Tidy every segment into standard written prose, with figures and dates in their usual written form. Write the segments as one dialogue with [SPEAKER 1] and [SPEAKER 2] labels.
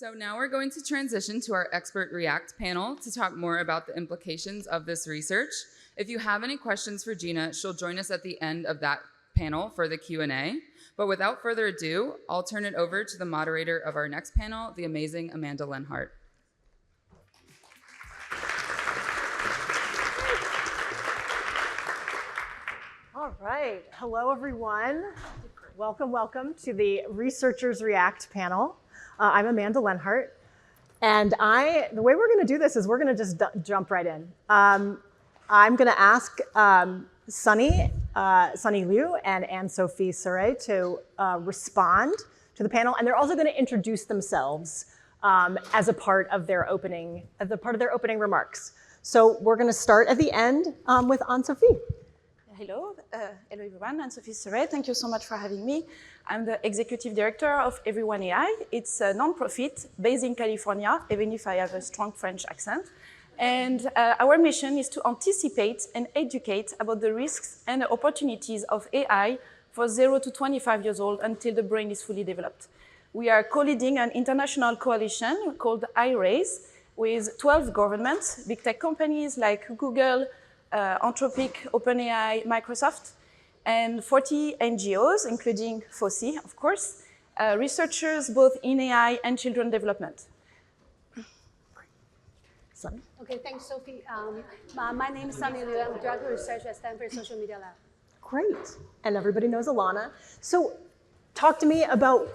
[SPEAKER 1] So now we're going to transition to our expert React panel to talk more about the implications of this research. If you have any questions for Gina, she'll join us at the end of that panel for the Q&A. But without further ado, I'll turn it over to the moderator of our next panel, the amazing Amanda Lenhart.
[SPEAKER 2] All right, hello everyone. Welcome, welcome to the Researchers React panel. I'm Amanda Lenhart, and the way we're gonna do this is we're gonna just jump right in. I'm gonna ask Sunny Liu and Anne-Sophie Serret to respond to the panel, and they're also gonna introduce themselves as a part of their opening remarks. So we're gonna start at the end with Anne-Sophie.
[SPEAKER 3] Hello everyone, Anne-Sophie Serret. Thank you so much for having me. I'm the executive director of Everyone AI. It's a nonprofit based in California, even if I have a strong French accent. And our mission is to anticipate and educate about the risks and the opportunities of AI for 0 to 25 years old until the brain is fully developed. We are co-leading an international coalition called iRaise with 12 governments, big tech companies like Google, Anthropic, OpenAI, Microsoft, and 40 NGOs, including FOSI, of course, researchers both in AI and children development.
[SPEAKER 2] Sunny.
[SPEAKER 4] Okay, thanks, Sophie. My name is Sunny Liu. I'm Director of Research at Stanford Social Media Lab.
[SPEAKER 2] Great, and everybody knows Alana. So talk to me about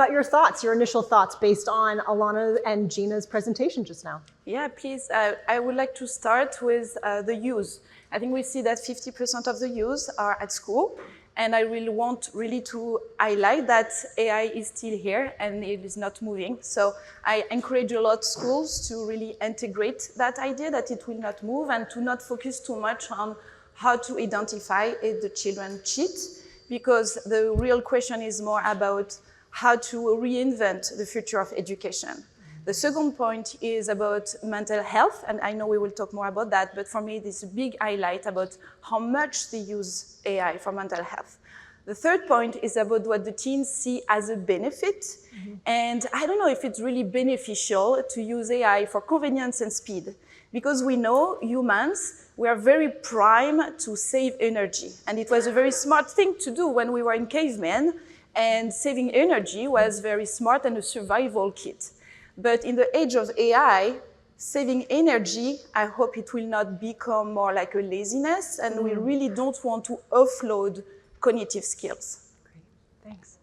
[SPEAKER 2] your thoughts, your initial thoughts based on Alana and Gina's presentation just now.
[SPEAKER 3] Yeah, please. I would like to start with the use. I think we see that 50% of the use are at school, and I really want to highlight that AI is still here and it is not moving. So I encourage a lot schools to really integrate that idea that it will not move and to not focus too much on how to identify if the children cheat, because the real question is more about how to reinvent the future of education. The second point is about mental health, and I know we will talk more about that, but for me, this is a big highlight about how much they use AI for mental health. The third point is about what the teens see as a benefit, and I don't know if it's really beneficial to use AI for convenience and speed, because we know humans, we are very primed to save energy, and it was a very smart thing to do when we were in cavemen, and saving energy was very smart and a survival kit. But in the age of AI, saving energy, I hope it will not become more like a laziness, and we really don't want to offload cognitive skills.
[SPEAKER 2] Great, thanks.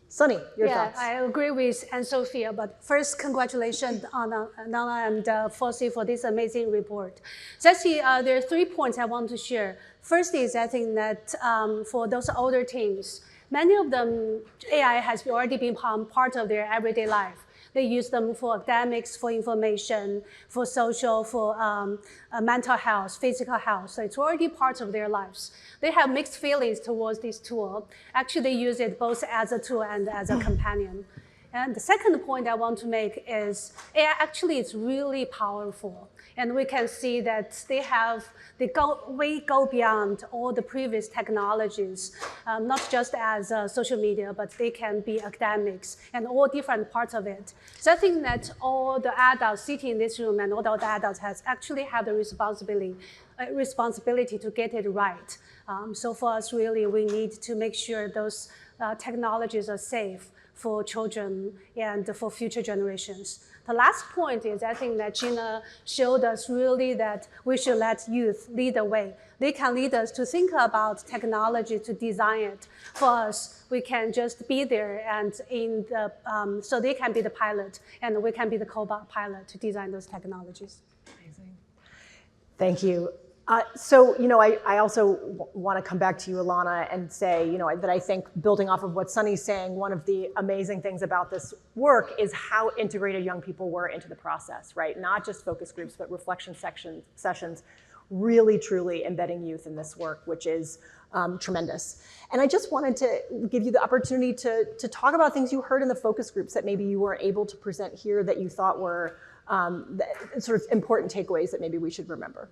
[SPEAKER 2] Sunny, your thoughts?
[SPEAKER 4] Yeah, I agree with Anne-Sophie, but first, congratulations on Nana and FOSI for this amazing report. So actually, there are 3 points I want to share. First is, I think that for those older teens, many of them, AI has already become part of their everyday life. They use them for academics, for information, for social, for mental health, physical health. So it's already part of their lives. They have mixed feelings towards this tool. Actually, they use it both as a tool and as a companion. And the second point I want to make is AI actually is really powerful. And we can see that they go beyond all the previous technologies, not just as social media, but they can be academics and all different parts of it. So I think that all the adults sitting in this room and all the adults actually have the responsibility to get it right. So for us, really, we need to make sure those technologies are safe for children and for future generations. The last point is, I think that Gina showed us really that we should let youth lead the way. They can lead us to think about technology, to design it. For us, we can just be there and so they can be the pilot and we can be the co-pilot to design those technologies.
[SPEAKER 2] Amazing. Thank you. So, I also want to come back to you, Alana, and say, that I think building off of what Sunny's saying, one of the amazing things about this work is how integrated young people were into the process, right? Not just focus groups, but reflection sessions, really, truly embedding youth in this work, which is tremendous. And I just wanted to give you the opportunity to talk about things you heard in the focus groups that maybe you weren't able to present here that you thought were sort of important takeaways that maybe we should remember.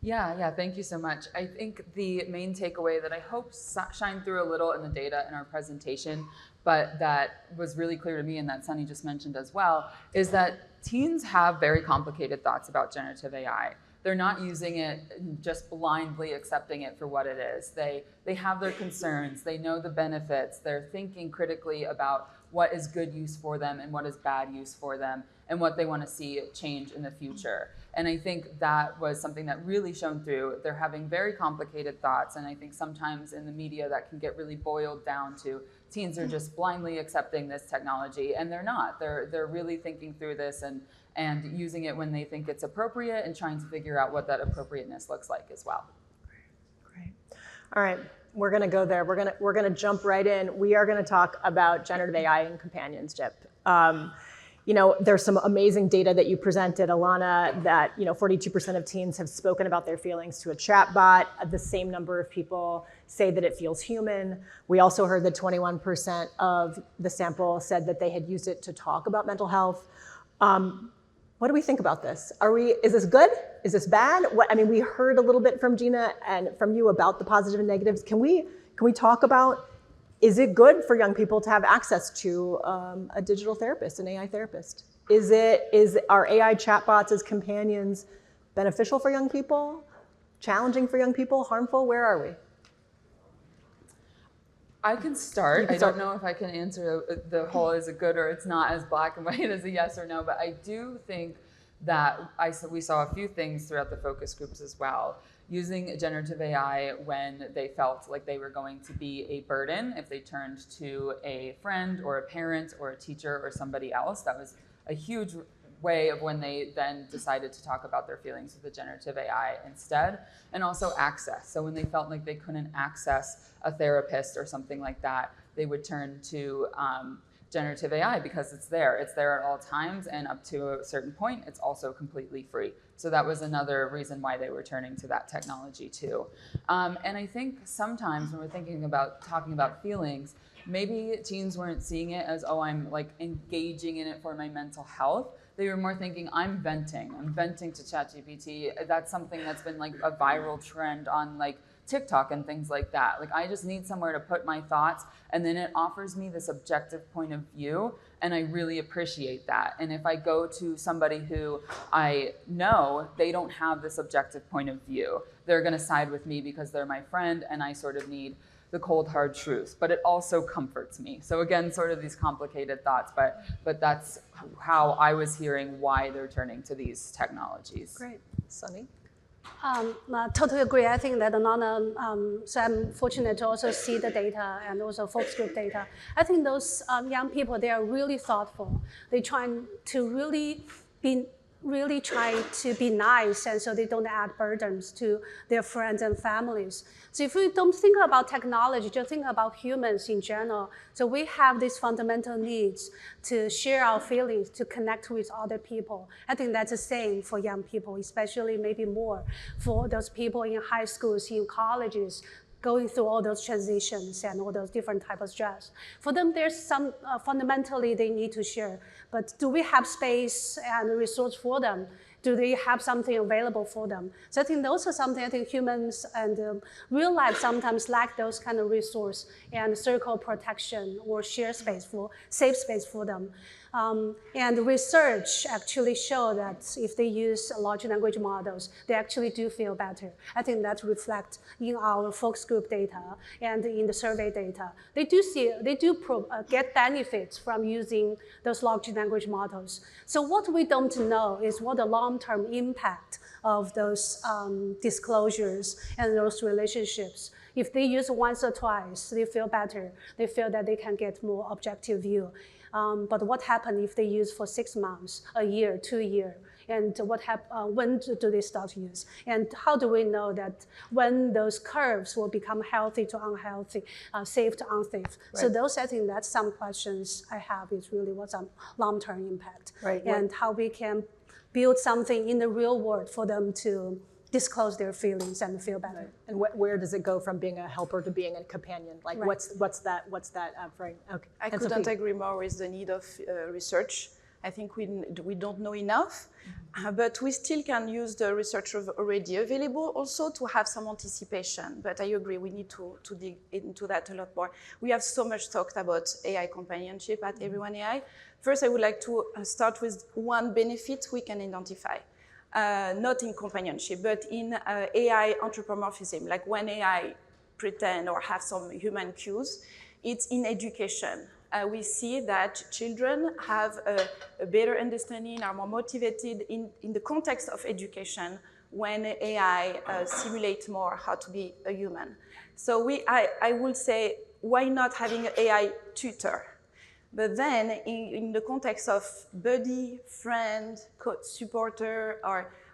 [SPEAKER 1] Yeah, thank you so much. I think the main takeaway that I hope shined through a little in the data in our presentation, but that was really clear to me and that Sunny just mentioned as well, is that teens have very complicated thoughts about generative AI. They're not using it just blindly accepting it for what it is. They have their concerns, they know the benefits, they're thinking critically about what is good use for them and what is bad use for them and what they want to see change in the future. And I think that was something that really shone through. They're having very complicated thoughts, and I think sometimes in the media that can get really boiled down to teens are just blindly accepting this technology, and they're not. They're really thinking through this and using it when they think it's appropriate and trying to figure out what that appropriateness looks like as well.
[SPEAKER 2] Great. All right, we're going to go there. We're going to jump right in. We are going to talk about generative AI and companionship. You know, there's some amazing data that you presented, Alana, that 42% of teens have spoken about their feelings to a chatbot. The same number of people say that it feels human. We also heard that 21% of the sample said that they had used it to talk about mental health. What do we think about this? Is this good? Is this bad? We heard a little bit from Gina and from you about the positive and negatives. Can we talk about, is it good for young people to have access to a digital therapist, an AI therapist? Are AI chatbots as companions beneficial for young people, challenging for young people, harmful? Where are we?
[SPEAKER 1] I can start. I don't know if I can answer the whole is it good or it's not as black and white as a yes or no, but I do think that we saw a few things throughout the focus groups as well. Using generative AI when they felt like they were going to be a burden, if they turned to a friend or a parent or a teacher or somebody else. That was a huge way of when they then decided to talk about their feelings with the generative AI instead. And also access. So when they felt like they couldn't access a therapist or something like that, they would turn to generative AI because it's there. It's there at all times, and up to a certain point, it's also completely free. So that was another reason why they were turning to that technology too. And I think sometimes when we're thinking about talking about feelings, maybe teens weren't seeing it as, oh, I'm like engaging in it for my mental health. They were more thinking, I'm venting to ChatGPT. That's something that's been like a viral trend on like TikTok and things like that. Like, I just need somewhere to put my thoughts, and then it offers me this objective point of view, and I really appreciate that. And if I go to somebody who I know they don't have this objective point of view, they're gonna side with me because they're my friend, and I sort of need the cold hard truth, but it also comforts me. So again, sort of these complicated thoughts, but that's how I was hearing why they're turning to these technologies.
[SPEAKER 2] Great. Sunny?
[SPEAKER 4] I totally agree. I think that so I'm fortunate to also see the data and also focus group data. I think those young people, they are really thoughtful. They try to really try to be nice, and so they don't add burdens to their friends and families. So if we don't think about technology, just think about humans in general. So we have these fundamental needs to share our feelings, to connect with other people. I think that's the same for young people, especially maybe more for those people in high schools, in colleges, going through all those transitions and all those different types of stress. For them, there's some fundamentally they need to share. But do we have space and resource for them? Do they have something available for them? So I think those are something I think humans and real life sometimes lack those kind of resource and circle protection or share space for, safe space for them. And research actually show that if they use large language models, they actually do feel better. I think that reflects in our focus group data and in the survey data. They do get benefits from using those large language models. So what we don't know is what the long-term impact of those disclosures and those relationships. If they use once or twice, they feel better. They feel that they can get more objective view. But what happens if they use for 6 months, a year, 2 years? And when do they start to use? And how do we know that when those curves will become healthy to unhealthy, safe to unsafe? Right. So those, I think that's some questions I have is really what's a long-term impact. Right. And how we can build something in the real world for them to disclose their feelings and feel better.
[SPEAKER 2] Right. And where does it go from being a helper to being a companion? Like, right. what's that frame? Okay.
[SPEAKER 3] I couldn't agree more with the need of research. I think we don't know enough, but we still can use the research already available also to have some anticipation. But I agree, we need to dig into that a lot more. We have so much talked about AI companionship at Everyone AI. First, I would like to start with one benefit we can identify. Not in companionship, but in AI anthropomorphism, like when AI pretend or have some human cues, it's in education. We see that children have a better understanding, are more motivated in the context of education when AI simulates more how to be a human. So I would say, why not having an AI tutor? But then in the context of buddy, friend, supporter,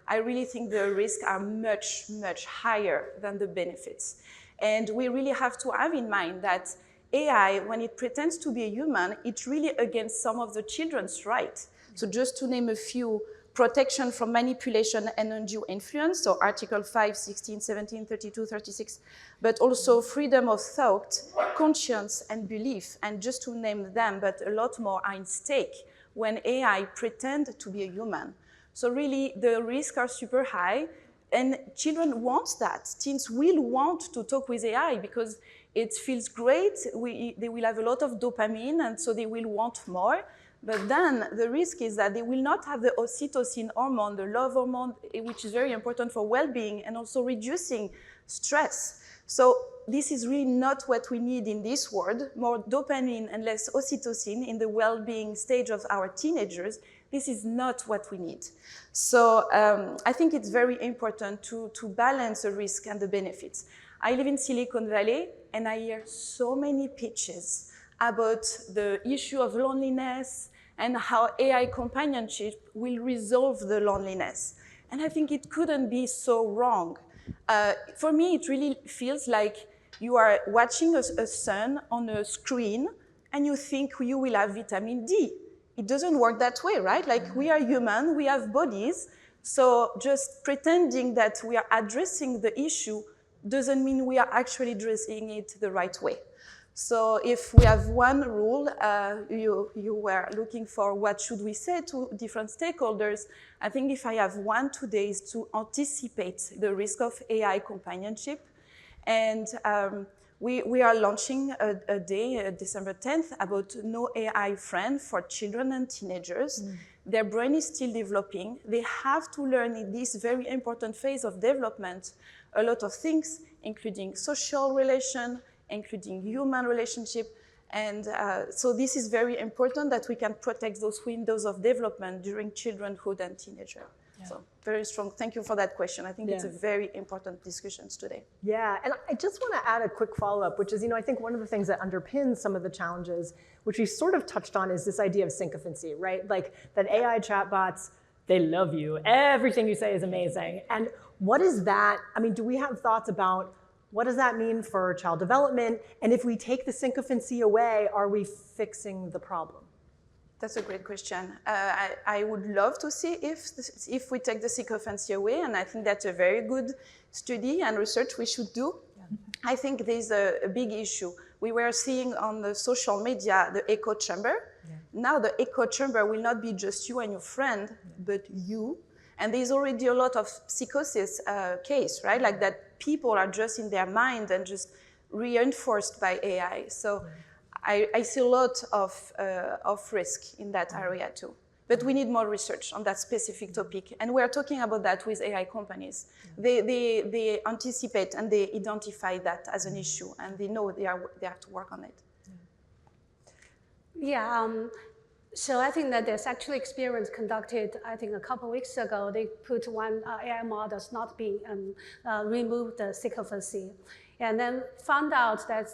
[SPEAKER 3] I really think the risks are much, much higher than the benefits. And we really have to have in mind that AI, when it pretends to be a human, it's really against some of the children's rights. So just to name a few, protection from manipulation and undue influence, so Article 5, 16, 17, 32, 36, but also freedom of thought, conscience, and belief, and just to name them, but a lot more are in stake when AI pretend to be a human. So really, the risks are super high, and children want that. Teens will want to talk with AI because it feels great, they will have a lot of dopamine, and so they will want more. But then the risk is that they will not have the oxytocin hormone, the love hormone, which is very important for well-being and also reducing stress. So this is really not what we need in this world, more dopamine and less oxytocin in the well-being stage of our teenagers. This is not what we need. So I think it's very important to balance the risk and the benefits. I live in Silicon Valley, and I hear so many pitches about the issue of loneliness and how AI companionship will resolve the loneliness. And I think it couldn't be so wrong. For me, it really feels like you are watching a sun on a screen and you think you will have vitamin D. It doesn't work that way, right? Like, we are human, we have bodies, so just pretending that we are addressing the issue doesn't mean we are actually addressing it the right way. So if we have one rule, you were looking for what should we say to different stakeholders. I think if I have one today is to anticipate the risk of AI companionship. And we are launching a day, December 10th, about No AI Friend for children and teenagers. Their brain is still developing. They have to learn in this very important phase of development a lot of things, including social relation, including human relationship. And so this is very important that we can protect those windows of development during childhood and teenager. Yeah. So very strong. Thank you for that question. I think it's a very important discussion today.
[SPEAKER 2] Yeah, and I just want to add a quick follow-up, which is, I think one of the things that underpins some of the challenges, which we sort of touched on, is this idea of sycophancy, right? Like that AI chatbots, they love you. Everything you say is amazing. And what is that? I mean, do we have thoughts about what does that mean for child development? And if we take the sycophancy away, are we fixing the problem?
[SPEAKER 3] That's a great question. I would love to see if we take the sycophancy away, and I think that's a very good study and research we should do. Yeah. I think there's a big issue. We were seeing on the social media the echo chamber. Yeah. Now the echo chamber will not be just you and your friend, but you. And there's already a lot of psychosis case, right? Like that people are just in their mind and just reinforced by AI. So I see a lot of risk in that area too. But we need more research on that specific topic. And we're talking about that with AI companies. They anticipate and they identify that as an issue, and they know they have to work on it.
[SPEAKER 4] Yeah. So I think that there's actually experiment conducted, I think a couple of weeks ago. They put one AI model not being removed the sycophancy, and then found out that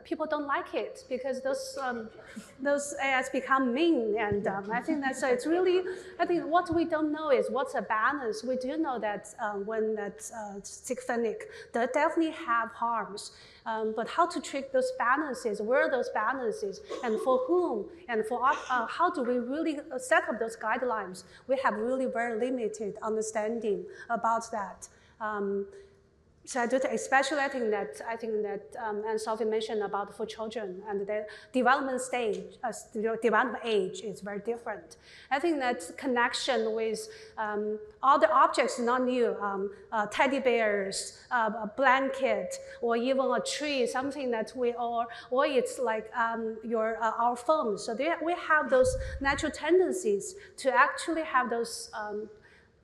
[SPEAKER 4] people don't like it because those AIs become mean. And I think that so it's really, I think what we don't know is what's a balance. We do know that when that's sycophantic, they definitely have harms. But how to trick those balances, where are those balances, and for whom, and for how do we really set up those guidelines? We have really very limited understanding about that. So I do, especially I think that and Sophie mentioned about for children and the development stage, development age is very different. I think that connection with other objects is not new. Teddy bears, a blanket, or even a tree, something that we all, or it's like our phone. So we have those natural tendencies to actually have those.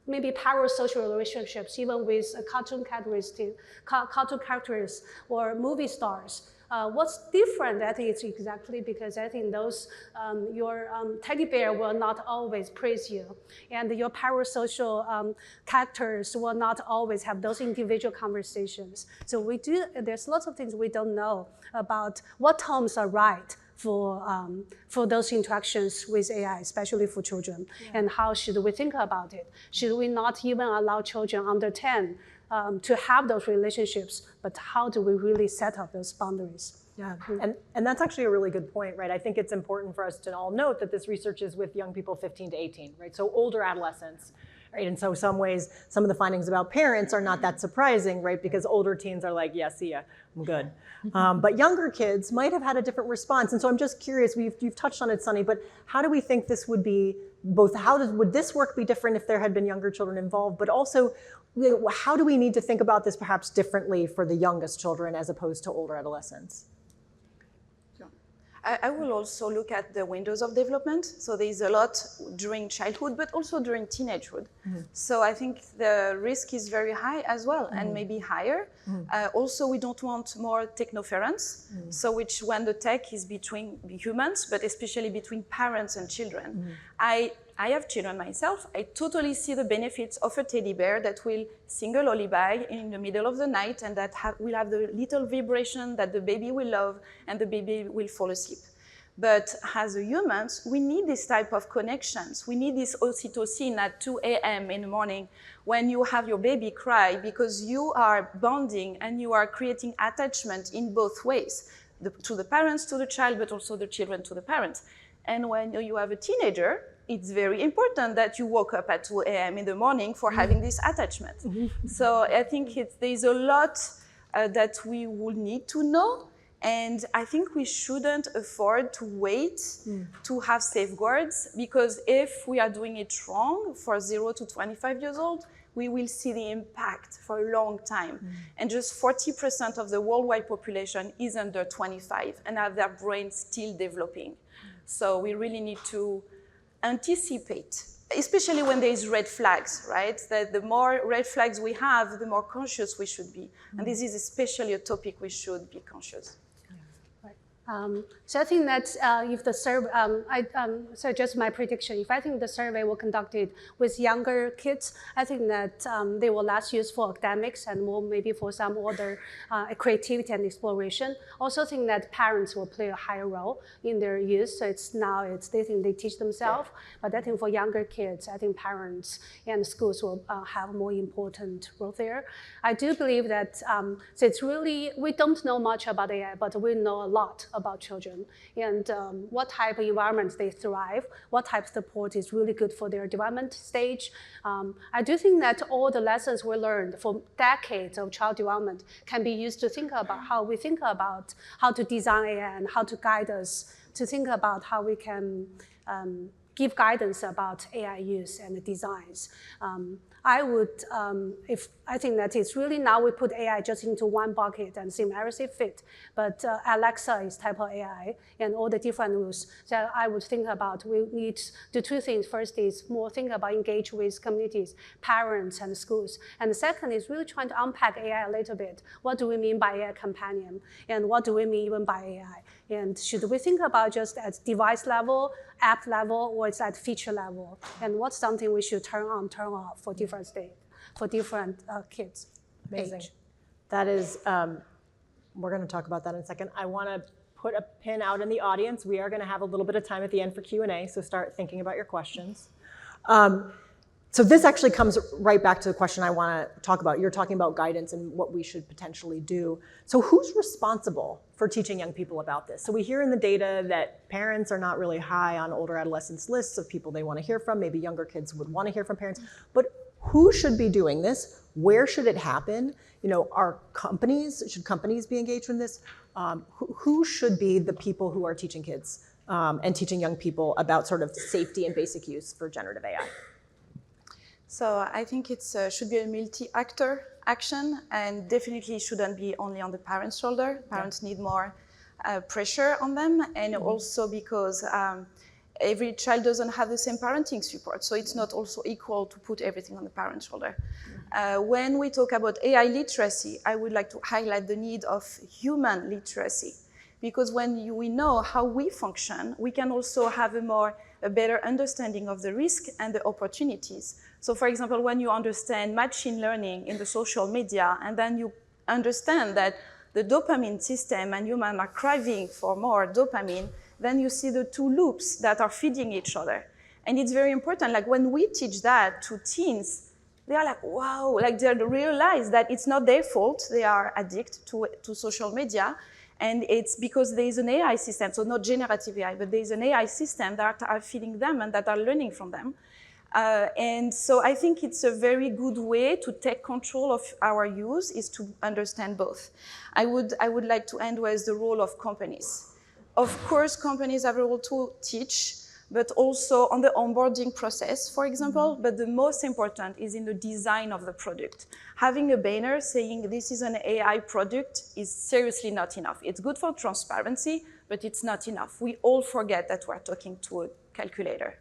[SPEAKER 4] Maybe parasocial relationships, even with cartoon characters or movie stars. What's different, I think it's exactly because I think those, your teddy bear will not always praise you, and your parasocial characters will not always have those individual conversations. So there's lots of things we don't know about what terms are right for those interactions with AI, especially for children, and how should we think about it? Should we not even allow children under 10 to have those relationships, but how do we really set up those boundaries?
[SPEAKER 2] Yeah, and that's actually a really good point, right? I think it's important for us to all note that this research is with young people 15 to 18, right? So older adolescents, right? And so some ways, some of the findings about parents are not that surprising, right? Because older teens are like, yeah, see ya, I'm good. But younger kids might have had a different response. And so I'm just curious, you've touched on it, Sunny, but how do we think this would be, both would this work be different if there had been younger children involved, but also how do we need to think about this perhaps differently for the youngest children as opposed to older adolescents?
[SPEAKER 3] I will also look at the windows of development. So there's a lot during childhood, but also during teenagehood. So I think the risk is very high as well, and maybe higher. Also, we don't want more technoference, so when the tech is between humans, but especially between parents and children. I have children myself. I totally see the benefits of a teddy bear that will sing a lullaby in the middle of the night and that will have the little vibration that the baby will love and the baby will fall asleep. But as humans, we need this type of connections. We need this oxytocin at 2 a.m. in the morning when you have your baby cry because you are bonding and you are creating attachment in both ways, to the parents, to the child, but also the children to the parents. And when you have a teenager, it's very important that you woke up at 2 a.m. in the morning for having this attachment. So I think there's a lot that we will need to know. And I think we shouldn't afford to wait to have safeguards, because if we are doing it wrong for 0 to 25 years old, we will see the impact for a long time. And just 40% of the worldwide population is under 25 and have their brain still developing. So we really need to anticipate, especially when there is red flags, right? That the more red flags we have, the more conscious we should be. And this is especially a topic we should be conscious.
[SPEAKER 4] So I think that if the survey, so just my prediction, if I think the survey will conducted with younger kids, I think that they will less used for academics and more maybe for some other creativity and exploration. Also think that parents will play a higher role in their use. So they think they teach themselves, but I think for younger kids, I think parents and schools will have a more important role there. I do believe that, so it's really, we don't know much about AI, but we know a lot about children and what type of environments they thrive, what type of support is really good for their development stage. I do think that all the lessons we learned for decades of child development can be used to think about how we think about how to design AI and how to guide us to think about how we can give guidance about AI use and designs. I think that it's really now we put AI just into one bucket and seem everything fit, but Alexa is type of AI and all the different rules. So I would think about, we need to do two things. First is more think about engage with communities, parents and schools. And the second is really trying to unpack AI a little bit. What do we mean by AI companion? And what do we mean even by AI? And should we think about just at device level, app level, or it's at feature level? And what's something we should turn on, turn off for different states, for different kids'
[SPEAKER 2] Amazing.
[SPEAKER 4] age?
[SPEAKER 2] That is, we're going to talk about that in a second. I want to put a pin out in the audience. We are going to have a little bit of time at the end for Q&A, so start thinking about your questions. So this actually comes right back to the question I want to talk about. You're talking about guidance and what we should potentially do. So who's responsible for teaching young people about this? So we hear in the data that parents are not really high on older adolescents' lists of people they want to hear from. Maybe younger kids would want to hear from parents. But who should be doing this? Where should it happen? Should companies be engaged in this? Who should be the people who are teaching kids and teaching young people about sort of safety and basic use for generative AI?
[SPEAKER 3] So I think it should be a multi-actor action, and definitely shouldn't be only on the parents' shoulder. Parents need more pressure on them, and also because every child doesn't have the same parenting support, so it's not also equal to put everything on the parent's shoulder. When we talk about AI literacy, I would like to highlight the need of human literacy, because when we know how we function, we can also have a better understanding of the risk and the opportunities. So for example, when you understand machine learning in the social media, and then you understand that the dopamine system and humans are craving for more dopamine, then you see the two loops that are feeding each other. And it's very important, like when we teach that to teens, they are like, wow, like they realize that it's not their fault, they are addicted to social media, and it's because there is an AI system, so not generative AI, but there is an AI system that are feeding them and that are learning from them. And so I think it's a very good way to take control of our use, is to understand both. I would like to end with the role of companies. Of course, companies have a role to teach, but also on the onboarding process, for example. But the most important is in the design of the product. Having a banner saying this is an AI product is seriously not enough. It's good for transparency, but it's not enough. We all forget that we're talking to a calculator.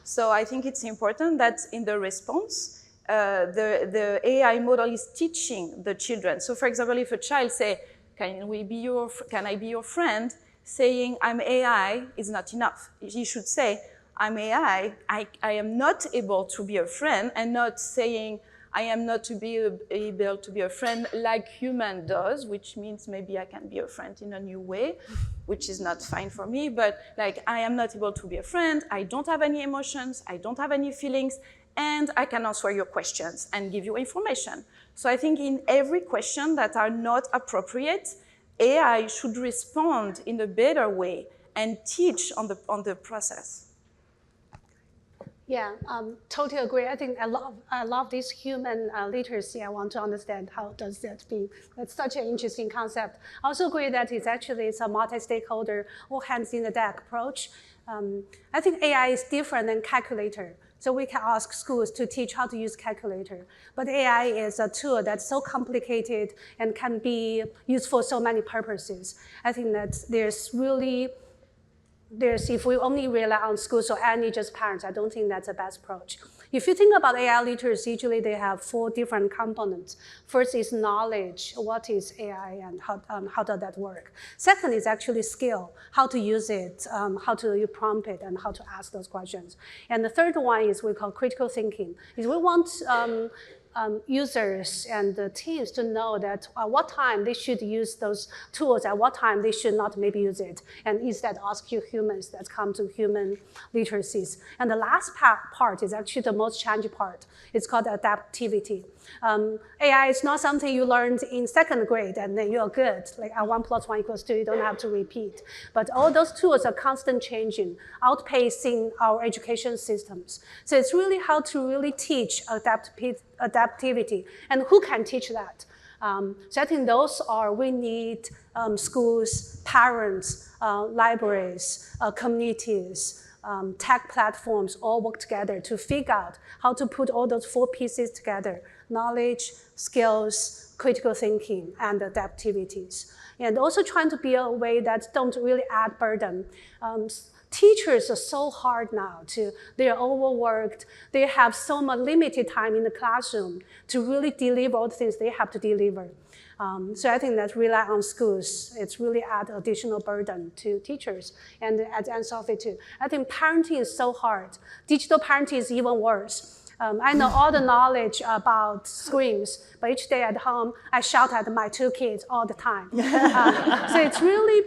[SPEAKER 3] So I think it's important that in the response, the AI model is teaching the children. So for example, if a child say, can I be your friend? Saying I'm AI is not enough. He should say, I'm AI, I am not able to be a friend, and not saying I am not able to be a friend like human does, which means maybe I can be a friend in a new way, which is not fine for me, but like I am not able to be a friend, I don't have any emotions, I don't have any feelings, and I can answer your questions and give you information. So I think in every question that are not appropriate, AI should respond in a better way and teach on the process.
[SPEAKER 4] Yeah, totally agree. I think I love this human literacy. I want to understand how does that be. That's such an interesting concept. I also agree that it's a multi-stakeholder, all hands in the deck approach. I think AI is different than calculator. So we can ask schools to teach how to use calculator. But AI is a tool that's so complicated and can be used for so many purposes. I think that if we only rely on schools or any just parents, I don't think that's the best approach. If you think about AI literacy, usually they have 4 different components. First is knowledge. What is AI and how does that work? Second is actually skill, how to use it, how to prompt it, and how to ask those questions. And the third one is we call critical thinking. Is we want users and the teams to know that at what time they should use those tools, at what time they should not maybe use it, and instead ask humans that come to human literacies. And the last part is actually the most challenging part. It's called adaptivity. AI is not something you learned in 2nd grade and then you're good. Like 1 + 1 = 2, you don't have to repeat. But all those tools are constant changing, outpacing our education systems. So it's really how to really teach adaptivity, and who can teach that? So I think we need schools, parents, libraries, communities, tech platforms all work together to figure out how to put all those 4 pieces together: knowledge, skills, critical thinking, and adaptivities. And also trying to be a way that don't really add burden. Teachers are so hard now. They're overworked. They have so much limited time in the classroom to really deliver all the things they have to deliver. So I think that rely on schools, it's really add additional burden to teachers and Sophie too. I think parenting is so hard. Digital parenting is even worse. I know all the knowledge about screens, but each day at home, I shout at my 2 kids all the time. So it's really,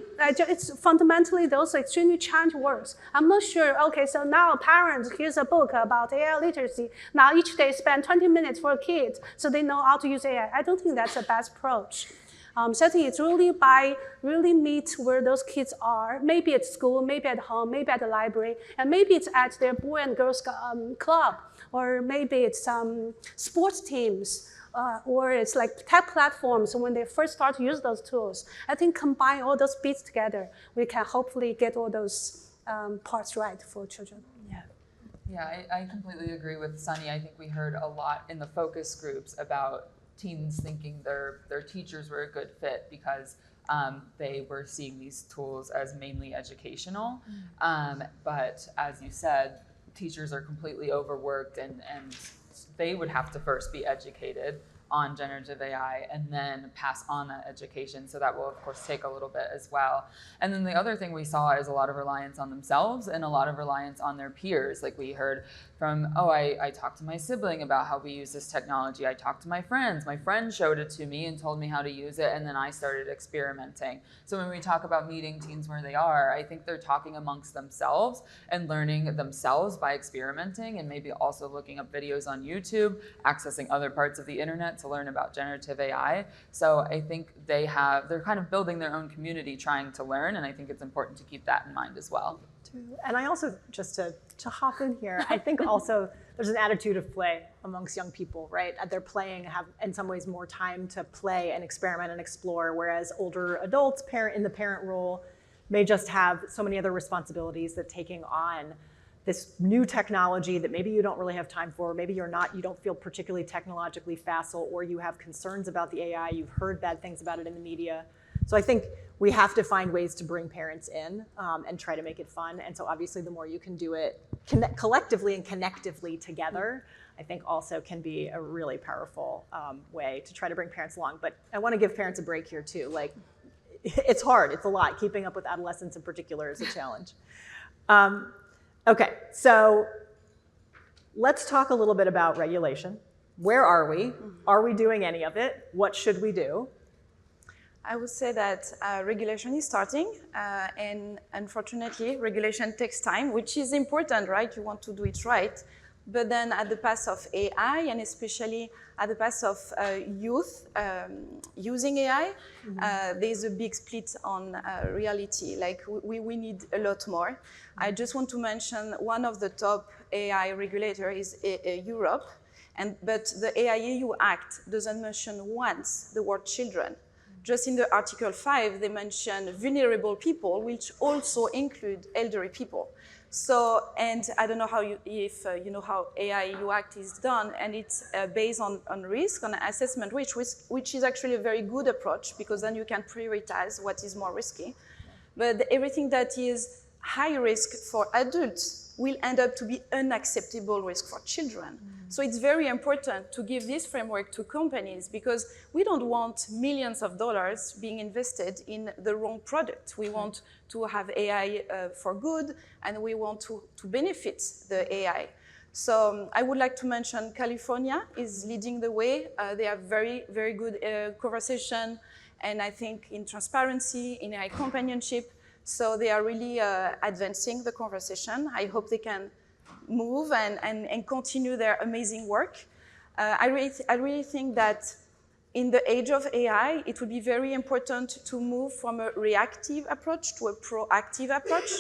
[SPEAKER 4] it's fundamentally those extremely challenging words. I'm not sure, okay, so now parents, here's a book about AI literacy. Now each day spend 20 minutes for kids so they know how to use AI. I don't think that's the best approach. So I think it's really by really meet where those kids are, maybe at school, maybe at home, maybe at the library, and maybe it's at their boy and girls club, or maybe it's sports teams, or it's like tech platforms when they first start to use those tools. I think combine all those bits together, we can hopefully get all those parts right for children.
[SPEAKER 1] Yeah, I completely agree with Sunny. I think we heard a lot in the focus groups about teens thinking their teachers were a good fit because they were seeing these tools as mainly educational. But as you said, teachers are completely overworked and they would have to first be educated on generative AI and then pass on that education. So that will of course take a little bit as well. And then the other thing we saw is a lot of reliance on themselves and a lot of reliance on their peers. Like we heard from, I talked to my sibling about how we use this technology. I talked to my friends. My friend showed it to me and told me how to use it, and then I started experimenting. So when we talk about meeting teens where they are, I think they're talking amongst themselves and learning themselves by experimenting, and maybe also looking up videos on YouTube, accessing other parts of the internet to learn about generative AI. So I think they're kind of building their own community trying to learn, and I think it's important to keep that in mind as well.
[SPEAKER 2] And I also, just to hop in here, I think also there's an attitude of play amongst young people, right? They're playing, have in some ways more time to play and experiment and explore, whereas older adults, in the parent role, may just have so many other responsibilities that taking on this new technology that maybe you don't really have time for, maybe you don't feel particularly technologically facile, or you have concerns about the AI, you've heard bad things about it in the media. So I think we have to find ways to bring parents in and try to make it fun. And so obviously the more you can do it collectively and connectively together, I think also can be a really powerful way to try to bring parents along. But I want to give parents a break here too. Like, it's hard, it's a lot. Keeping up with adolescents in particular is a challenge. Okay, so let's talk a little bit about regulation. Where are we? Are we doing any of it? What should we do?
[SPEAKER 3] I would say that regulation is starting, and unfortunately, regulation takes time, which is important, right? You want to do it right. But then at the path of AI, and especially at the path of youth using AI, there's a big split on reality. Like we need a lot more. I just want to mention one of the top AI regulator is Europe, but the AI EU Act doesn't mention once the word children. Just in the Article 5, they mention vulnerable people, which also include elderly people. So, and I don't know if you know how AI EU Act is done, and it's based on risk, on assessment risk, which is actually a very good approach, because then you can prioritize what is more risky. But everything that is high risk for adults will end up to be unacceptable risk for children. So it's very important to give this framework to companies, because we don't want millions of dollars being invested in the wrong product. We want to have AI for good, and we want to benefit the AI. So I would like to mention California is leading the way. They have very, very good conversation, and I think in transparency, in AI companionship. So they are really advancing the conversation. I hope they can move and continue their amazing work. I really think that in the age of AI, it would be very important to move from a reactive approach to a proactive approach.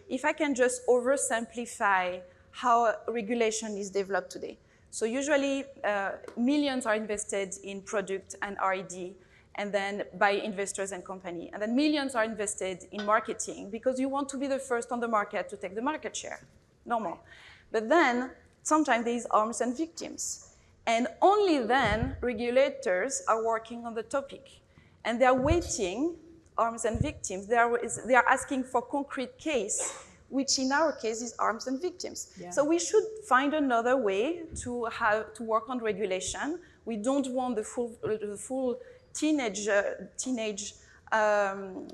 [SPEAKER 3] If I can just oversimplify how regulation is developed today. So usually millions are invested in product and R&D, and then by investors and company. And then millions are invested in marketing, because you want to be the first on the market to take the market share, normal. But then sometimes there is harms and victims. And only then regulators are working on the topic. And they are weighting harms and victims. They are asking for concrete case, which in our case is harms and victims. Yeah. So we should find another way to work on regulation. We don't want the full teenage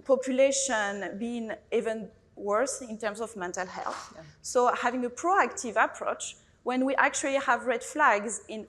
[SPEAKER 3] population being even worse in terms of mental health. Yeah. So having a proactive approach, when we actually have red flags in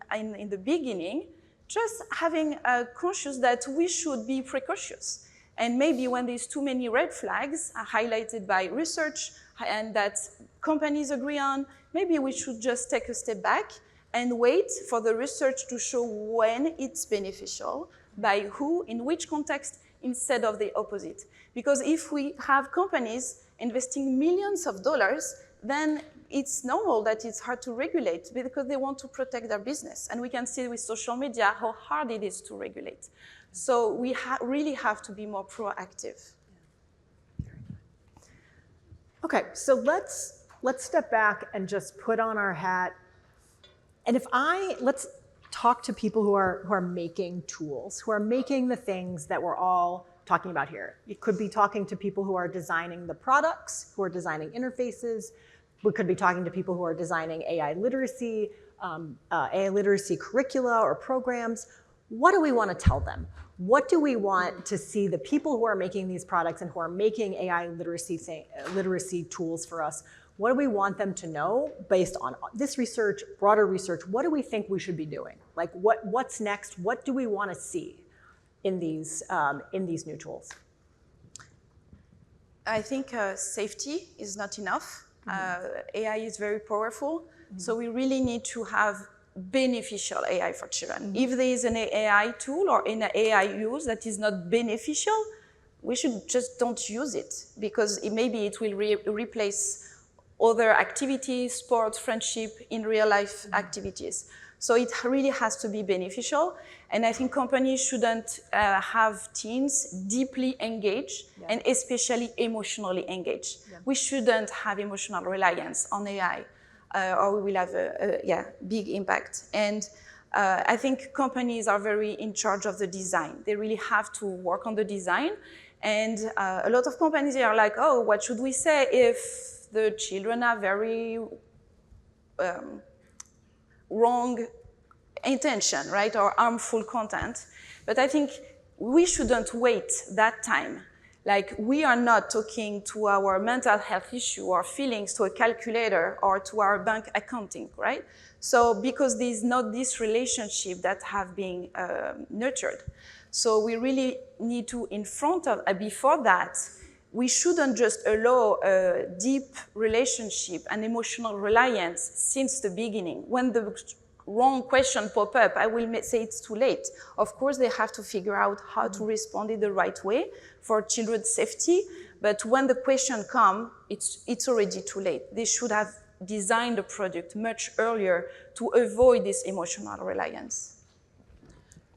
[SPEAKER 3] the beginning, just having conscious that we should be precautious. And maybe when there's too many red flags highlighted by research and that companies agree on, maybe we should just take a step back and wait for the research to show when it's beneficial, by who, in which context, instead of the opposite. Because if we have companies investing millions of dollars, then it's normal that it's hard to regulate because they want to protect their business. And we can see with social media how hard it is to regulate. So we really have to be more proactive.
[SPEAKER 2] Okay, so let's step back and just put on our hat. And let's talk to people who are making tools, who are making the things that we're all talking about here. It could be talking to people who are designing the products, who are designing interfaces. We could be talking to people who are designing AI literacy curricula or programs. What do we want to tell them? What do we want to see the people who are making these products and who are making AI literacy tools for us? What do we want them to know based on this research, broader research? What do we think we should be doing? Like what's next? What do we want to see in these new tools?
[SPEAKER 3] I think safety is not enough. AI is very powerful, so we really need to have beneficial AI for children. If there is an AI tool or an AI use that is not beneficial, we should just don't use it because maybe it will replace other activities, sports, friendship, in real life activities. So it really has to be beneficial. And I think companies shouldn't have teams deeply engaged and especially emotionally engaged. We shouldn't have emotional reliance on AI or we will have a big impact. And I think companies are very in charge of the design. They really have to work on the design. And a lot of companies are like, oh, what should we say if the children are very wrong intention, right, or harmful content. But I think we shouldn't wait that time. Like, we are not talking to our mental health issue or feelings to a calculator or to our bank accounting, right? So because there's not this relationship that have been nurtured. So we really need to, before that, we shouldn't just allow a deep relationship and emotional reliance since the beginning. When the wrong question pop up, I will say it's too late. Of course, they have to figure out how to respond in the right way for children's safety. But when the question comes, it's already too late. They should have designed the product much earlier to avoid this emotional reliance.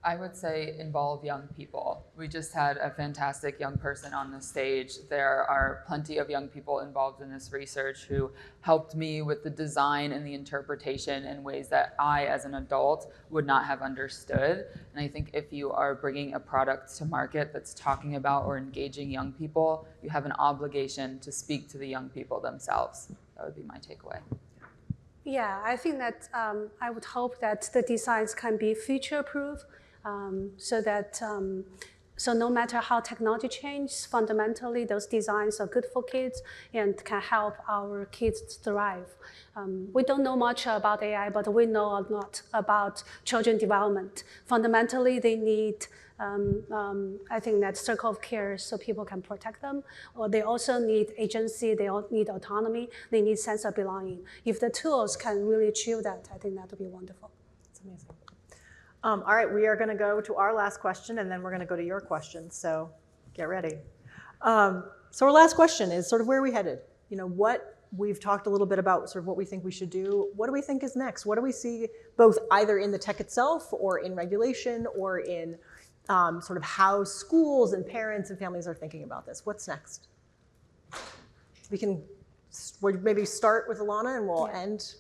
[SPEAKER 1] I would say involve young people. We just had a fantastic young person on the stage. There are plenty of young people involved in this research who helped me with the design and the interpretation in ways that I, as an adult, would not have understood. And I think if you are bringing a product to market that's talking about or engaging young people, you have an obligation to speak to the young people themselves. That would be my takeaway.
[SPEAKER 4] Yeah, I think that I would hope that the designs can be future-proof. So no matter how technology changes, fundamentally those designs are good for kids and can help our kids thrive. We don't know much about AI, but we know a lot about children development. Fundamentally, they need, I think, that circle of care so people can protect them. Or they also need agency, they all need autonomy, they need sense of belonging. If the tools can really achieve that, I think that would be wonderful.
[SPEAKER 2] That's amazing. All right, we are going to go to our last question, and then we're going to go to your questions. So get ready. So our last question is sort of where are we headed? You know, what we've talked a little bit about sort of what we think we should do. What do we think is next? What do we see both either in the tech itself or in regulation or in sort of how schools and parents and families are thinking about this? What's next? We can maybe start with Ilana and we'll end.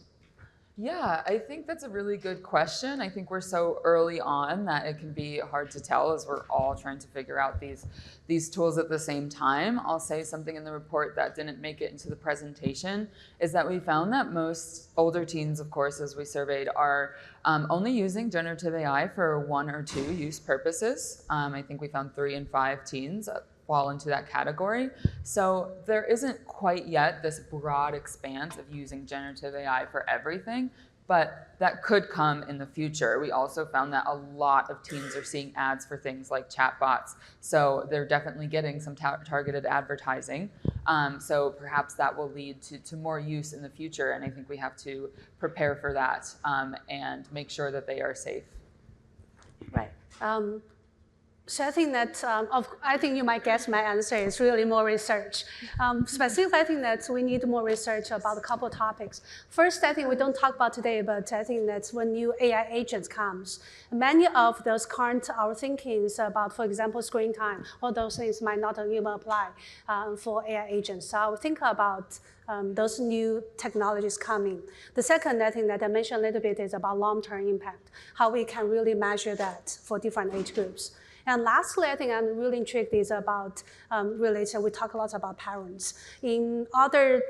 [SPEAKER 1] Yeah, I think that's a really good question. I think we're so early on that it can be hard to tell as we're all trying to figure out these tools at the same time. I'll say something in the report that didn't make it into the presentation is that we found that most older teens, of course, as we surveyed, are only using generative AI for 1 or 2 use purposes. I think we found 3 and 5 teens fall into that category. So there isn't quite yet this broad expanse of using generative AI for everything, but that could come in the future. We also found that a lot of teens are seeing ads for things like chatbots. So they're definitely getting some targeted advertising. So perhaps that will lead to more use in the future. And I think we have to prepare for that and make sure that they are safe.
[SPEAKER 4] Right. So I think that, I think you might guess my answer is really more research. Specifically, I think that we need more research about a couple of topics. First, I think we don't talk about today, but I think that's when new AI agents comes. Many of those current our thinkings about, for example, screen time, all those things might not even apply for AI agents. So I would think about those new technologies coming. The second, I think that I mentioned a little bit is about long-term impact, how we can really measure that for different age groups. And lastly, I think I'm really intrigued is about related, we talk a lot about parents. In other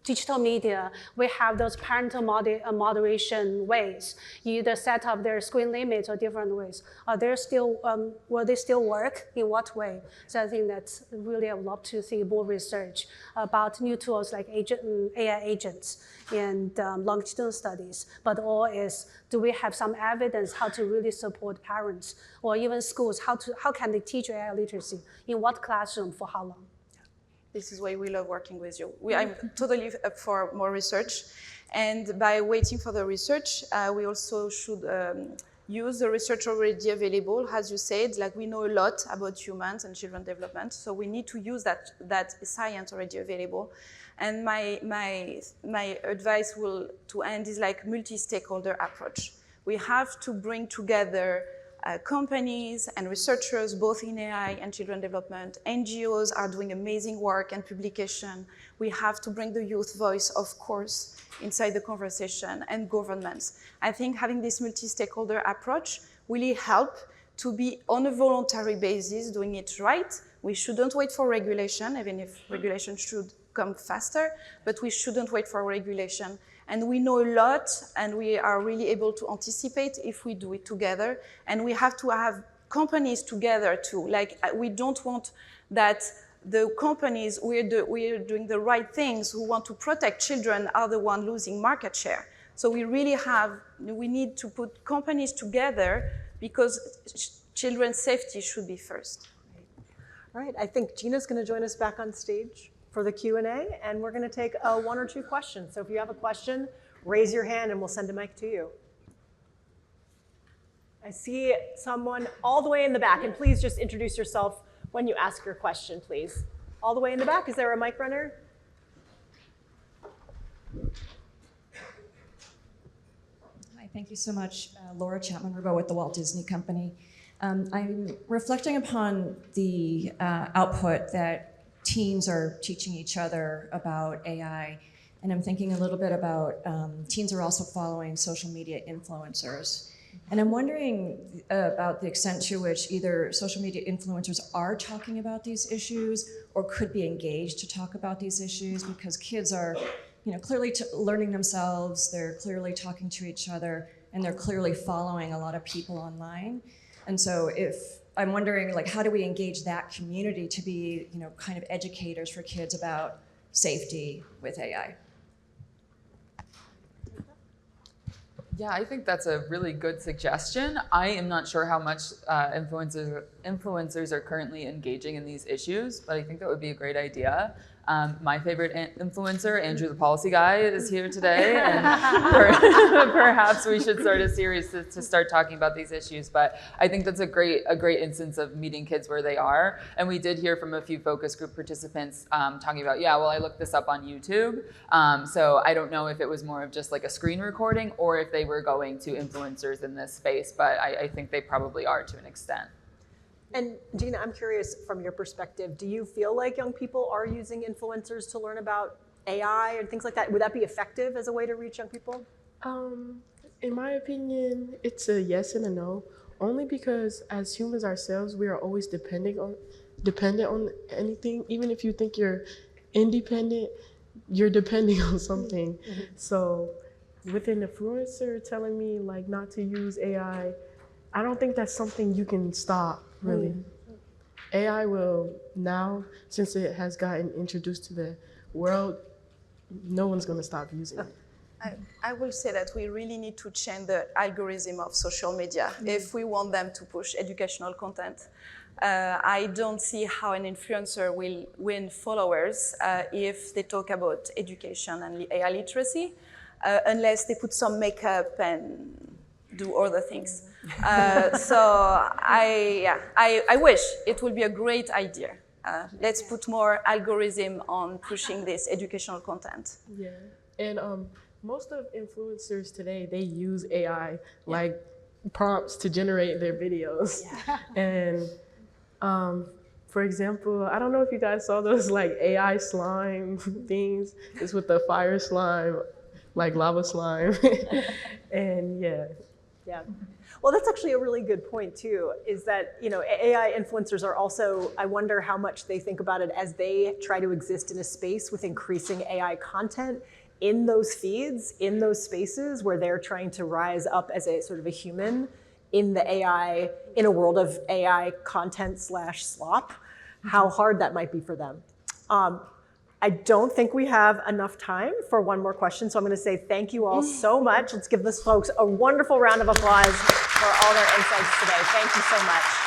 [SPEAKER 4] digital media, we have those parental moderation ways. You either set up their screen limits or different ways. Are there still, will they still work? In what way? So I think that's really, I would love to see more research about new tools like AI agents and longitudinal studies. But all is, do we have some evidence how to really support parents or even schools? How can they teach AI literacy? In what classroom, for how long?
[SPEAKER 3] This is why we love working with you. I'm totally up for more research. And by waiting for the research, we also should use the research already available. As you said, like we know a lot about humans and children development. So we need to use that science already available. And my advice to end is like multi-stakeholder approach. We have to bring together companies and researchers, both in AI and children development. NGOs are doing amazing work and publication. We have to bring the youth voice, of course, inside the conversation, and governments. I think having this multi-stakeholder approach really help to be on a voluntary basis, doing it right. We shouldn't wait for regulation, even if regulation should come faster, but we shouldn't wait for regulation. And we know a lot, and we are really able to anticipate if we do it together. And we have to have companies together too. Like, we don't want that the companies we're doing the right things, who want to protect children, are the one losing market share. So we need to put companies together because children's safety should be first.
[SPEAKER 2] All right, I think Gina's going to join us back on stage for the Q&A, and we're going to take one or two questions. So if you have a question, raise your hand and we'll send a mic to you. I see someone all the way in the back, and please just introduce yourself when you ask your question, please. All the way in the back, is there a mic runner?
[SPEAKER 5] Hi, thank you so much. Laura Chapman-Rubbo with the Walt Disney Company. I'm reflecting upon the output that teens are teaching each other about AI, and I'm thinking a little bit about teens are also following social media influencers. And I'm wondering about the extent to which either social media influencers are talking about these issues or could be engaged to talk about these issues, because kids are, clearly learning themselves, they're clearly talking to each other, and they're clearly following a lot of people online. And so I'm wondering, like, how do we engage that community to be, kind of educators for kids about safety with AI?
[SPEAKER 1] Yeah, I think that's a really good suggestion. I am not sure how much influencers are currently engaging in these issues, but I think that would be a great idea. My favorite influencer, Andrew the Policy Guy, is here today, and perhaps we should start a series to start talking about these issues. But I think that's a great instance of meeting kids where they are. And we did hear from a few focus group participants talking about, I looked this up on YouTube. So I don't know if it was more of just like a screen recording or if they were going to influencers in this space, but I think they probably are to an extent.
[SPEAKER 2] And Gina, I'm curious from your perspective, do you feel like young people are using influencers to learn about AI and things like that? Would that be effective as a way to reach young people?
[SPEAKER 6] In my opinion, it's a yes and a no, only because as humans ourselves, we are always dependent on anything. Even if you think you're independent, you're depending on something. Mm-hmm. So with an influencer telling me like not to use AI, I don't think that's something you can stop. Really. AI will now, since it has gotten introduced to the world, no one's going to stop using it.
[SPEAKER 3] I will say that we really need to change the algorithm of social media if we want them to push educational content. I don't see how an influencer will win followers if they talk about education and AI literacy, unless they put some makeup and do other things. So I wish it would be a great idea. Let's put more algorithm on pushing this educational content.
[SPEAKER 6] Yeah, and most of influencers today, they use AI like prompts to generate their videos. And for example, I don't know if you guys saw those like AI slime things. It's with the fire slime, like lava slime. And yeah.
[SPEAKER 2] Well, that's actually a really good point too, is that, you know, AI influencers are also, I wonder how much they think about it as they try to exist in a space with increasing AI content in those feeds, in those spaces where they're trying to rise up as a sort of a human in the AI, in a world of AI content / slop, how hard that might be for them. I don't think we have enough time for one more question, so I'm going to say thank you all so much. Let's give these folks a wonderful round of applause for all their insights today. Thank you so much.